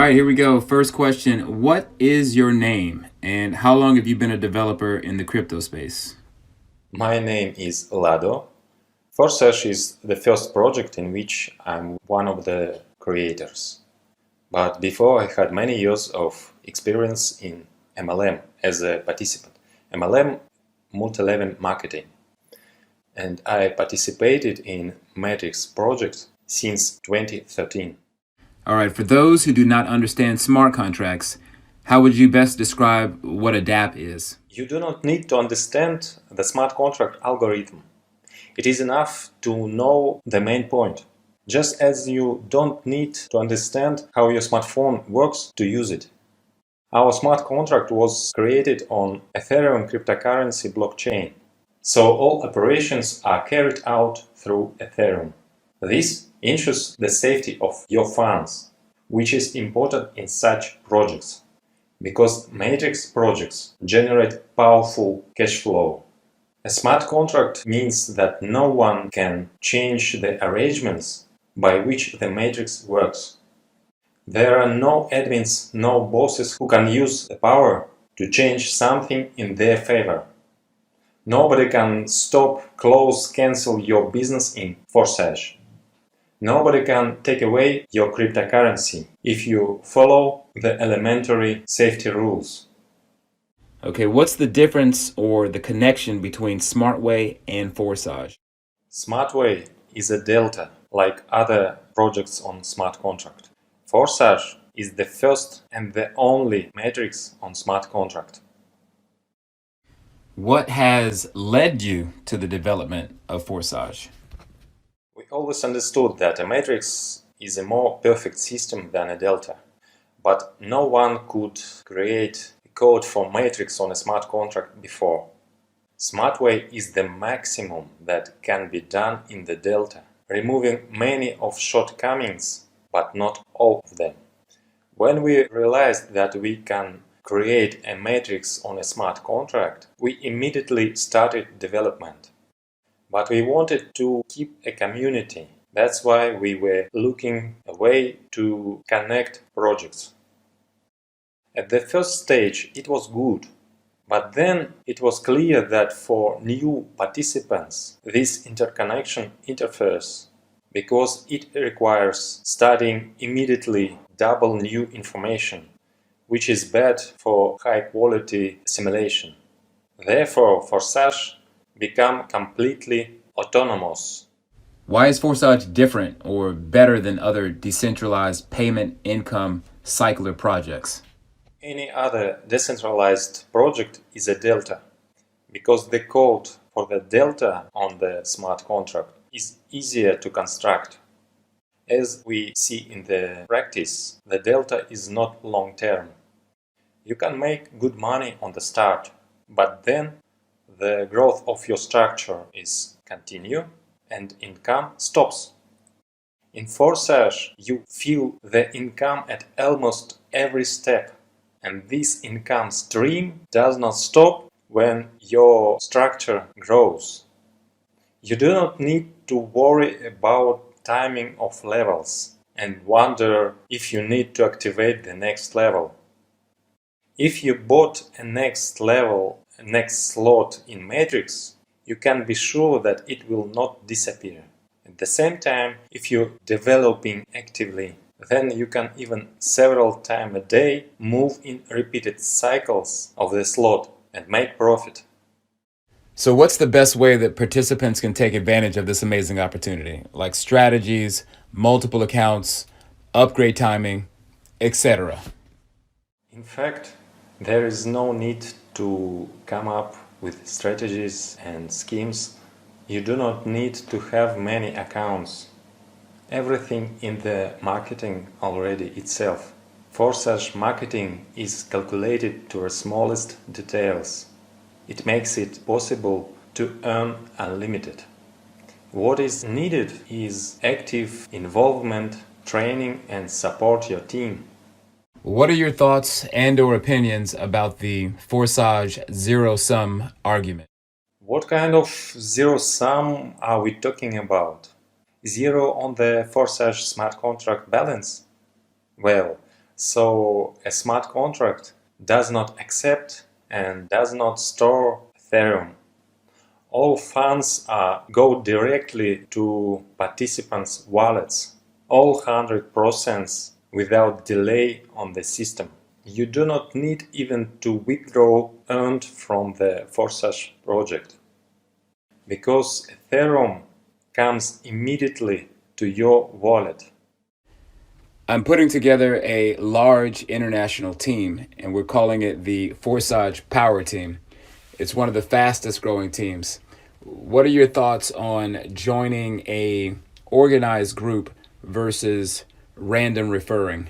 right, here we go. First question. What is your name and how long have you been a developer in the crypto space? My name is Lado. Forsage is the first project in which I'm one of the creators. But before, I had many years of experience in MLM as a participant. MLM, multi-level marketing. And I participated in Matrix projects since 2013. All right, for those who do not understand smart contracts, how would you best describe what a DApp is? You do not need to understand the smart contract algorithm. It is enough to know the main point, just as you don't need to understand how your smartphone works to use it. Our smart contract was created on Ethereum cryptocurrency blockchain, so all operations are carried out through Ethereum. This ensures the safety of your funds, which is important in such projects, because matrix projects generate powerful cash flow. A smart contract means that no one can change the arrangements by which the matrix works. There are no admins, no bosses who can use the power to change something in their favor. Nobody can stop, close, cancel your business in Forsage. Nobody can take away your cryptocurrency if you follow the elementary safety rules. Okay, what's the difference or the connection between Smartway and Forsage? Smartway is a delta, like other projects on smart contract. Forsage is the first and the only matrix on smart contract. What has led you to the development of Forsage? We always understood that a matrix is a more perfect system than a delta, but no one could create a code for matrix on a smart contract before. Smartway is the maximum that can be done in the delta, removing many of shortcomings, but not all of them. When we realized that we can create a matrix on a smart contract, we immediately started development. But we wanted to keep a community. That's why we were looking a way to connect projects. At the first stage, it was good. But then it was clear that for new participants, this interconnection interferes, because it requires studying immediately double new information, which is bad for high-quality assimilation. Therefore, Forsage become completely autonomous. Why is Forsage different or better than other decentralized payment income cycler projects? Any other decentralized project is a delta, because the code for the delta on the smart contract is easier to construct. As we see in the practice, the delta is not long-term. You can make good money on the start, but then the growth of your structure is continue and income stops. In Forsage, you feel the income at almost every step, and this income stream does not stop when your structure grows. You do not need to worry about timing of levels and wonder if you need to activate the next level. If you bought a next level, a next slot in Matrix, you can be sure that it will not disappear. At the same time, if you're developing actively, then you can even several times a day move in repeated cycles of the slot and make profit. So, what's the best way that participants can take advantage of this amazing opportunity? Like strategies, multiple accounts, upgrade timing, etc. In fact, there is no need to come up with strategies and schemes. You do not need to have many accounts. Everything in the marketing already itself. Forsage marketing is calculated to the smallest details. It makes it possible to earn unlimited. What is needed is active involvement, training and support your team. What are your thoughts and or opinions about the Forsage zero-sum argument? What kind of zero sum are we talking about? Zero on the Forsage smart contract balance? Well, So a smart contract does not accept and does not store Ethereum. All funds go directly to participants' wallets, all 100% without delay on the system. You do not need even to withdraw earned from the Forsage project, because Ethereum comes immediately to your wallet. I'm putting together a large international team, and we're calling it the Forsage Power Team. It's one of the fastest growing teams. What are your thoughts on joining a organized group versus random referring?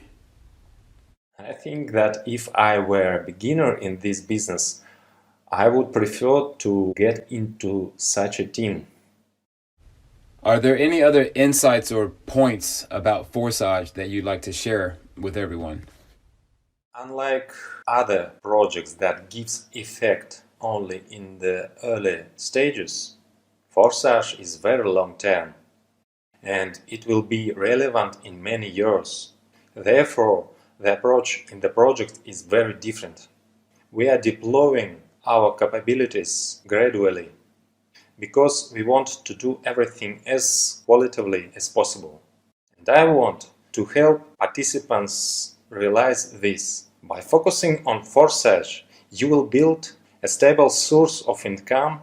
I think that if I were a beginner in this business, I would prefer to get into such a team. Are there any other insights or points about Forsage that you'd like to share with everyone? Unlike other projects that gives effect only in the early stages, Forsage is very long term and it will be relevant in many years. Therefore, the approach in the project is very different. We are deploying our capabilities gradually because we want to do everything as qualitatively as possible. And I want to help participants realize this. By focusing on Forsage, you will build a stable source of income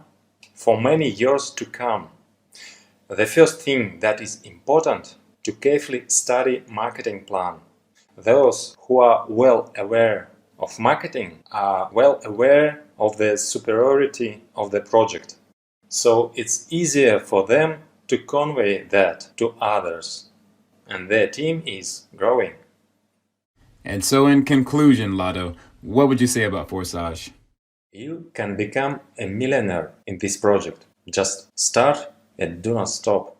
for many years to come. The first thing that is important to carefully study marketing plan. Those who are well aware of marketing are well aware of the superiority of the project. So it's easier for them to convey that to others. And their team is growing. And so, in conclusion, Lado, what would you say about Forsage? You can become a millionaire in this project. Just start and do not stop.